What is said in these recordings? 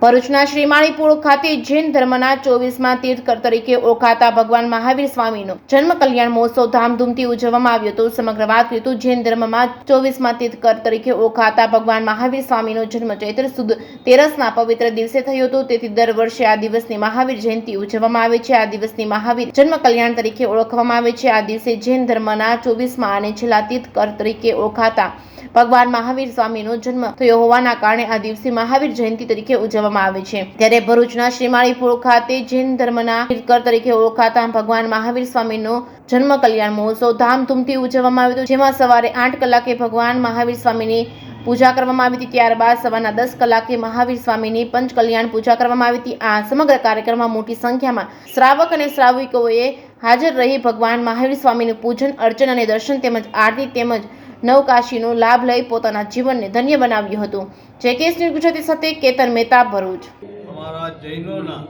ભરૂચના શ્રીમાળીપુર ખાતે જૈન ધર્મના 24મા તીર્થકર તરીકે ઓળખાતા ભગવાન મહાવીર સ્વામીનો જન્મ કલ્યાણ મહોત્સવ ધામધૂમથી ઉજવવામાં આવ્યો હતો। સમગ્ર વાત કરીએ તો જૈન ધર્મમાં 24મા તીર્થકર તરીકે ઓળખાતા ભગવાન મહાવીર સ્વામીનો જન્મ ચૈત્ર સુદ તેરસના પવિત્ર દિવસે થયો હતો। તેથી દર વર્ષે આ દિવસની મહાવીર જયંતિ ઉજવવામાં આવે છે। આ દિવસની મહાવીર જન્મ કલ્યાણ તરીકે ઓળખવામાં આવે છે। આ દિવસે જૈન ધર્મના 24મા અને છેલ્લા તીર્થકર તરીકે ઓળખાતા ભગવાન મહાવીર સ્વામીનો જન્મ થયો હોવાના કારણે આ દિવસે મહાવીર જયંતિ તરીકે ઉજવવામાં આવે છે। ત્યારે ભરૂચના શ્રીમાળીપુર ખાતે જૈન ધર્મના તીર્થકર તરીકે ઓળખાતા ભગવાન મહાવીર સ્વામીનો જન્મ કલ્યાણ મહોત્સવ ધામધૂમથી ઉજવવામાં આવ્યો હતો, જેમાં સવારે 8 કલાકે ભગવાન મહાવીર સ્વામીની પૂજા કરવામાં આવી હતી। ત્યારબાદ સવારના 10 કલાકે મહાવીર સ્વામીની પંચ કલ્યાણ પૂજા કરવામાં આવી હતી। આ સમગ્ર કાર્યક્રમમાં મોટી સંખ્યામાં શ્રાવક અને શ્રાવિકોએ હાજર રહી ભગવાન મહાવીર સ્વામીનું પૂજન અર્ચન અને દર્શન તેમજ આરતી તેમજ નવકાશીનો લાભ લઈ પોતાના જીવનને ધન્ય બનાવ્યું હતું। જેકેએસ ન્યૂઝ ગુજરાતી સાથે કેતન મહેતા, ભરૂચ। અમારા જૈનોના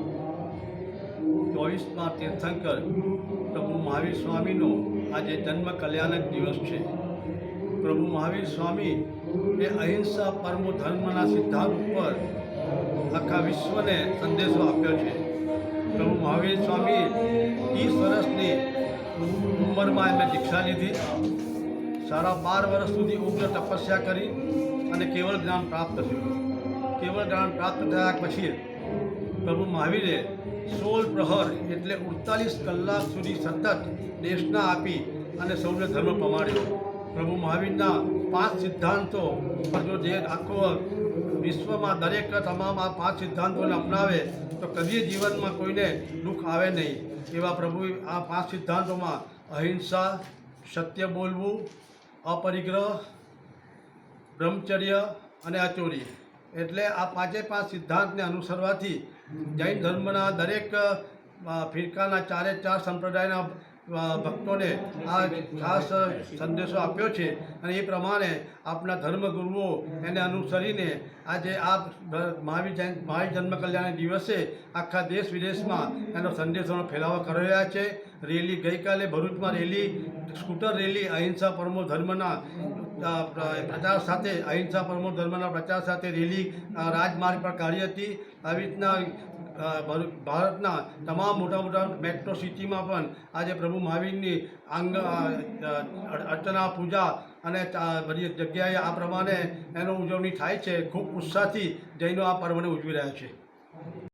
24મા તીર્થંકર પ્રભુ મહાવીર સ્વામીનો આજે જન્મ કલ્યાણક દિવસ છે। પ્રભુ મહાવીર સ્વામી એ અહિંસા પરમો ધર્મના સિદ્ધાંત ઉપર આખા વિશ્વને સંદેશો આપ્યો છે। પ્રભુ મહાવીર સ્વામી 30 વર્ષની ઉંમરમાં એમને દીક્ષા લીધી, 12.5 વર્ષ સુધી ઉગ્ર તપસ્યા કરી અને કેવળ જ્ઞાન પ્રાપ્ત થયું। કેવળ જ્ઞાન પ્રાપ્ત થયા પછી પ્રભુ મહાવીરે 16 પ્રહર એટલે 48 કલાક સુધી સતત દેશના આપી અને સૌને ધર્મ પમાડ્યો। પ્રભુ મહાવીરના 5 સિદ્ધાંતો પર જો જે આખો વિશ્વમાં દરેક તમામ આ 5 સિદ્ધાંતોને અપનાવે તો કદી જીવનમાં કોઈને દુઃખ આવે નહીં। એવા પ્રભુ આ 5 સિદ્ધાંતોમાં અહિંસા, સત્ય બોલવું, અપરિગ્રહ, બ્રહ્મચર્ય અને અચોરી એટલે આ 5 સિદ્ધાંતને અનુસરવાથી જૈન ધર્મના દરેક ફિરકાના 4 સંપ્રદાયના ભક્તોને આ ખાસ સંદેશો આપ્યો છે અને એ પ્રમાણે આપણા ધર્મગુરુઓ એને અનુસરીને આજે આ મહાવીર જન્મ કલ્યાણ દિવસે આખા દેશ વિદેશમાં એનો સંદેશોનો ફેલાવો કરી રહ્યા છે। રેલી ગઈકાલે ભરૂચમાં રેલી, સ્કૂટર રેલી અહિંસા પરમો ધર્મના પ્રચાર સાથે અહિંસા પરમો ધર્મના પ્રચાર સાથે રેલી રાજમાર્ગ પર કાઢી હતી। આવી રીતના ભારતના તમામ મોટા મેટ્રો સિટીમાં પણ આજે પ્રભુ મહાવીરની અર્ચના પૂજા અને બધી જગ્યાએ આ પ્રમાણે એનો ઉજવણી થાય છે। ખૂબ ઉત્સાહથી જૈનો આ પર્વને ઉજવી રહ્યા છે।